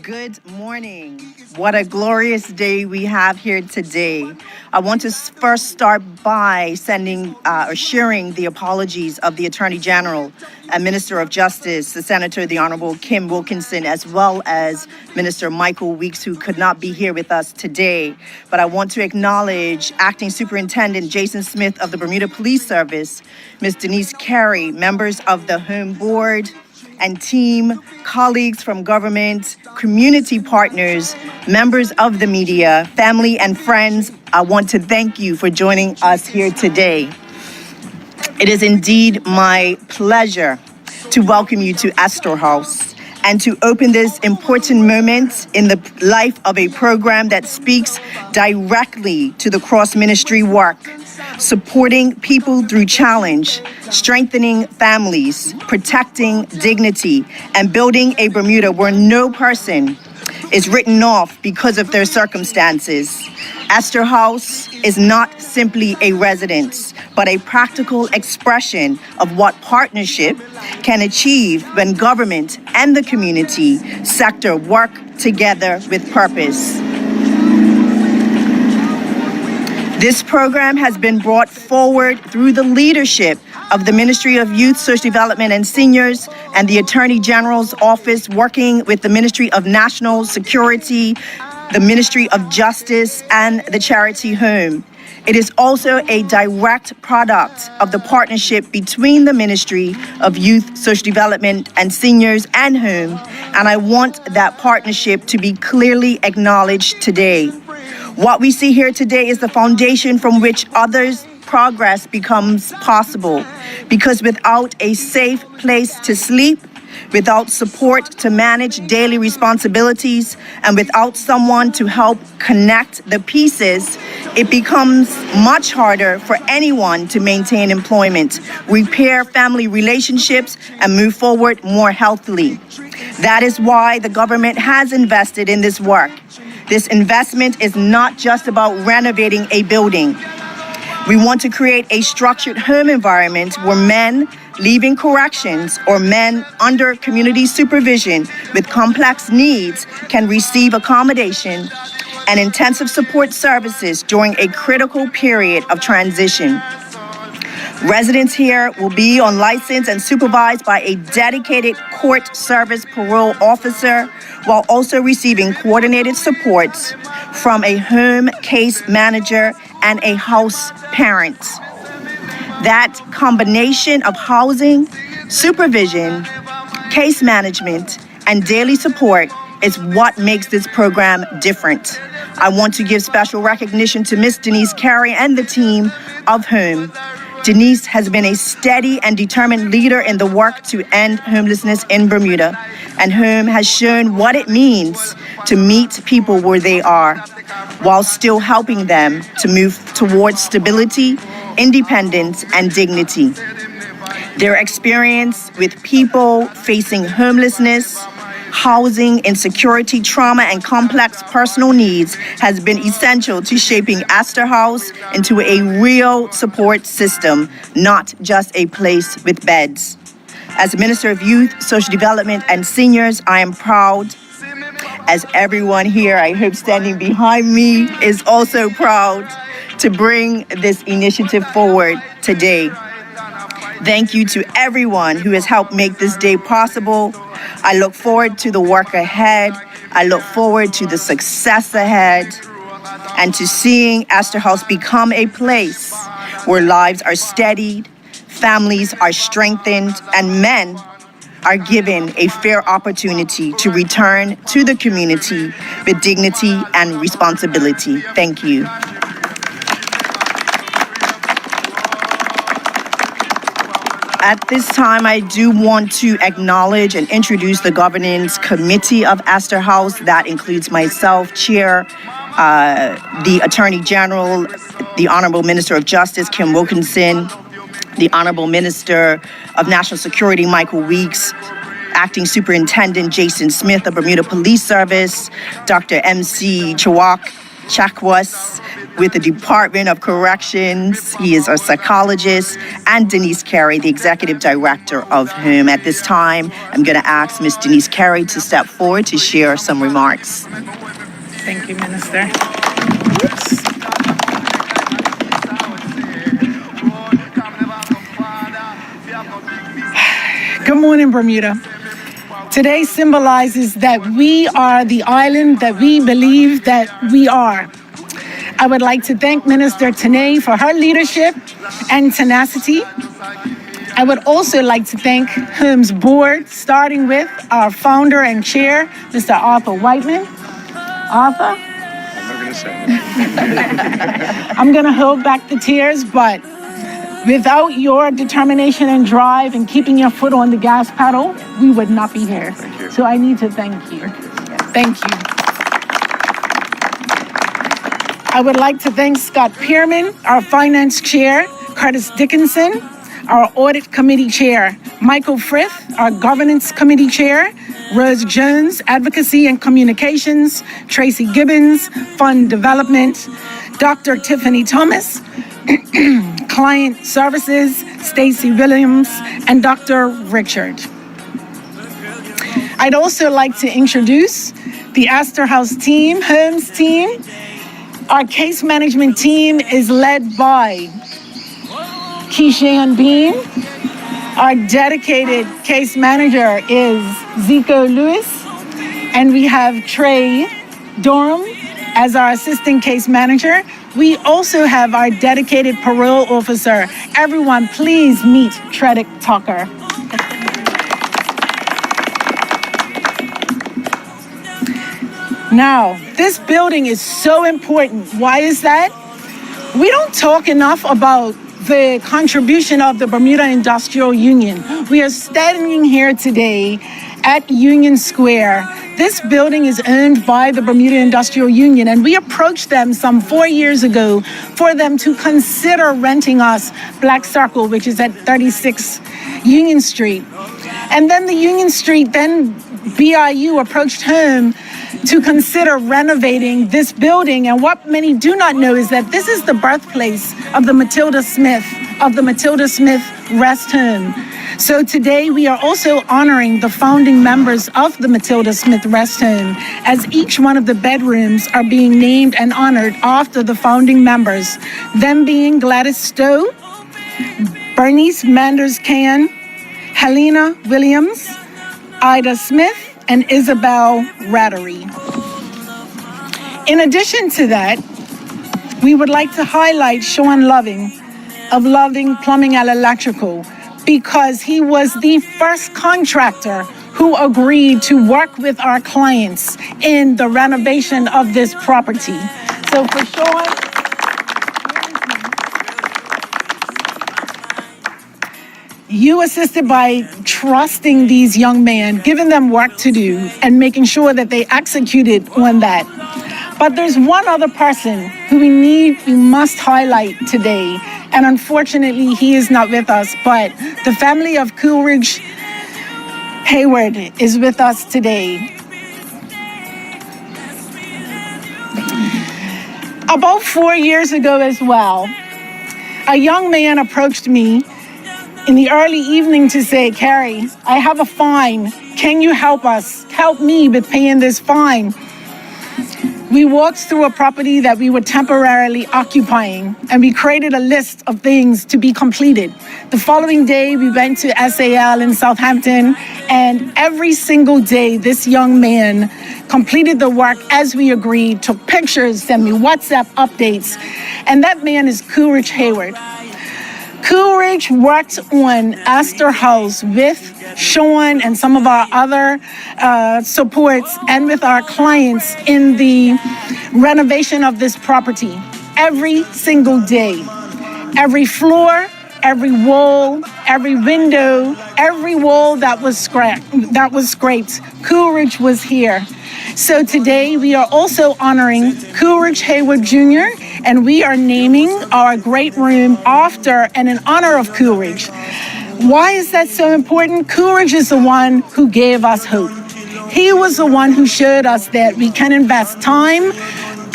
Good morning. What a glorious day we have here today. I want to first start by sharing the apologies of the Attorney General and Minister of Justice, the Senator, the Honorable Kim Wilkerson, as well as Minister Michael Weeks, who could not be here with us today. But I want to acknowledge Acting Superintendent Jason Smith of the Bermuda Police Service, Ms. Denise Carey, members of the Home Board and team, colleagues from government, community partners, members of the media, family and friends. I want to thank you for joining us here today. It is indeed my pleasure to welcome you to Astor House and to open this important moment in the life of a program that speaks directly to the cross-ministry work, supporting people through challenge, strengthening families, protecting dignity, and building a Bermuda where no person is written off because of their circumstances. Astor House is not simply a residence, but a practical expression of what partnership can achieve when government and the community sector work together with purpose. This program has been brought forward through the leadership of the Ministry of Youth, Social Development and Seniors and the Attorney General's Office, working with the Ministry of National Security, the Ministry of Justice, and the Charity Home. It is also a direct product of the partnership between the Ministry of Youth, Social Development and Seniors and Home, and I want that partnership to be clearly acknowledged today. What we see here today is the foundation from which others' progress becomes possible, because without a safe place to sleep, without support to manage daily responsibilities, and without someone to help connect the pieces, it becomes much harder for anyone to maintain employment, repair family relationships, and move forward more healthily. That is why the government has invested in this work. This investment is not just about renovating a building. We want to create a structured home environment where men leaving corrections or men under community supervision with complex needs can receive accommodation and intensive support services during a critical period of transition. Residents here will be on license and supervised by a dedicated court service parole officer, while also receiving coordinated supports from a home case manager and a house parent. That combination of housing, supervision, case management, and daily support is what makes this program different. I want to give special recognition to Ms. Denise Carey and the team of Home. Denise has been a steady and determined leader in the work to end homelessness in Bermuda, and Home has shown what it means to meet people where they are, while still helping them to move towards stability, independence, and dignity. Their experience with people facing homelessness, housing, insecurity, trauma, and complex personal needs has been essential to shaping Astor House into a real support system, not just a place with beds. As Minister of Youth, Social Development, and Seniors, I am proud, as everyone here, I hope standing behind me, is also proud to bring this initiative forward today. Thank you to everyone who has helped make this day possible. I look forward to the work ahead. I look forward to the success ahead and to seeing Astor House become a place where lives are steadied, families are strengthened, and men are given a fair opportunity to return to the community with dignity and responsibility. Thank you. At this time, I do want to acknowledge and introduce the governance committee of Astor House. That includes myself, Chair, the Attorney General, the Honorable Minister of Justice, Kim Wilkerson, the Honorable Minister of National Security, Michael Weeks, Acting Superintendent Jason Smith of Bermuda Police Service, Dr. M.C. Chawak, Chakwas with the Department of Corrections. He is a psychologist, and Denise Carey, the executive director of whom. At this time, I'm going to ask Ms. Denise Carey to step forward to share some remarks. Thank you, Minister. Good morning, Bermuda. Today symbolizes that we are the island that we believe that we are. I would like to thank Minister Tinee for her leadership and tenacity. I would also like to thank HUM's board, starting with our founder and chair, Mr. Arthur Whiteman. Arthur? I'm not going to say anything. I'm going to hold back the tears, but without your determination and drive and keeping your foot on the gas pedal, we would not be here. Thank you. So I need to thank you. Thank you. I would like to thank Scott Pierman, our finance chair, Curtis Dickinson, our audit committee chair, Michael Frith, our governance committee chair, Rose Jones, advocacy and communications, Tracy Gibbons, fund development, Dr. Tiffany Thomas, client services, Stacy Williams, and Dr. Richard. I'd also like to introduce the Astor House team, HUM's team. Our case management team is led by Keishan Bean. Our dedicated case manager is Zico Lewis. And we have Trey Durham as our assistant case manager. We also have our dedicated parole officer. Everyone, please meet Tredick Tucker. Now, this building is so important. Why is that? We don't talk enough about the contribution of the Bermuda Industrial Union. We are standing here today at Union Square. This building is owned by the Bermuda Industrial Union, and we approached them some 4 years ago for them to consider renting us Black Circle, which is at 36 Union Street. And then the Union Street, then BIU approached HUM to consider renovating this building. And what many do not know is that this is the birthplace of the Matilda Smith Rest Home. So today we are also honoring the founding members of the Matilda Smith Rest Home, as each one of the bedrooms are being named and honored after the founding members, them being Gladys Stowe, Bernice Manders Can, Helena Williams, Ida Smith, and Isabel Rattery. In addition to that, we would like to highlight Sean Loving of Loving Plumbing and Electrical, because he was the first contractor who agreed to work with our clients in the renovation of this property. So for Sean, you assisted by trusting these young men, giving them work to do, and making sure that they executed on that. But there's one other person who we must highlight today, and unfortunately he is not with us, but the family of Coolidge Hayward is with us today. About 4 years ago as well, a young man approached me in the early evening to say, Carrie, I have a fine. Can you help us? Help me with paying this fine. We walked through a property that we were temporarily occupying, and we created a list of things to be completed. The following day, we went to SAL in Southampton, and every single day, this young man completed the work as we agreed, took pictures, sent me WhatsApp updates, and that man is Coolidge Hayward. Coolidge worked on Astor House with Sean and some of our other supports and with our clients in the renovation of this property. Every single day, every floor, every wall, every window, every wall that was scraped, Coolidge was here. So today we are also honoring Coolidge Hayward Jr., and we are naming our great room after and in honor of Coolidge. Why is that so important? Coolidge is the one who gave us hope. He was the one who showed us that we can invest time,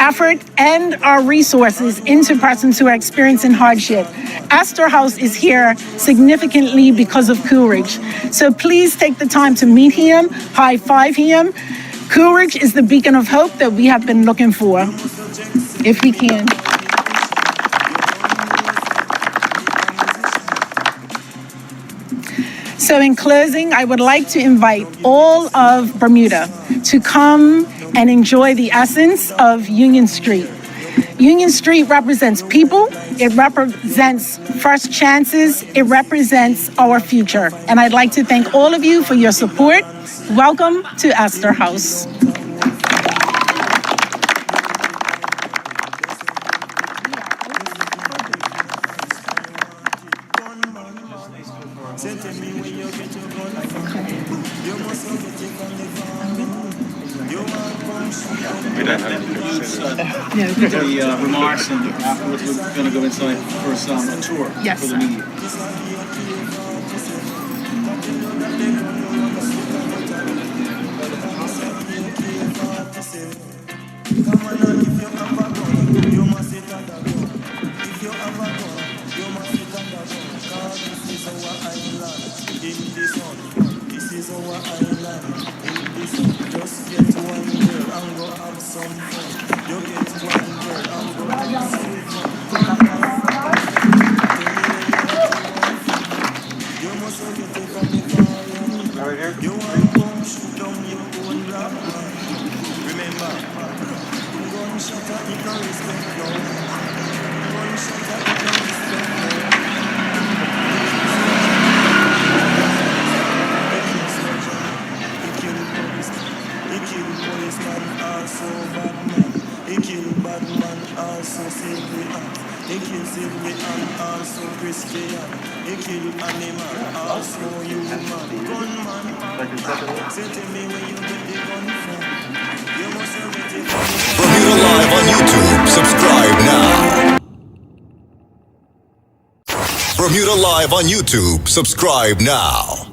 effort and our resources into persons who are experiencing hardship. Astor House is here significantly because of Coolidge. So please take the time to meet him, high five him. Coolidge is the beacon of hope that we have been looking for, if we can. So in closing, I would like to invite all of Bermuda to come and enjoy the essence of Union Street. Union Street represents people, it represents first chances, it represents our future. And I'd like to thank all of you for your support. Welcome to Astor House. We don't have the remarks, and afterwards we're going to go inside for a tour for the media. Bermuda Live on YouTube. Subscribe now. Bermuda Live on YouTube. Subscribe now.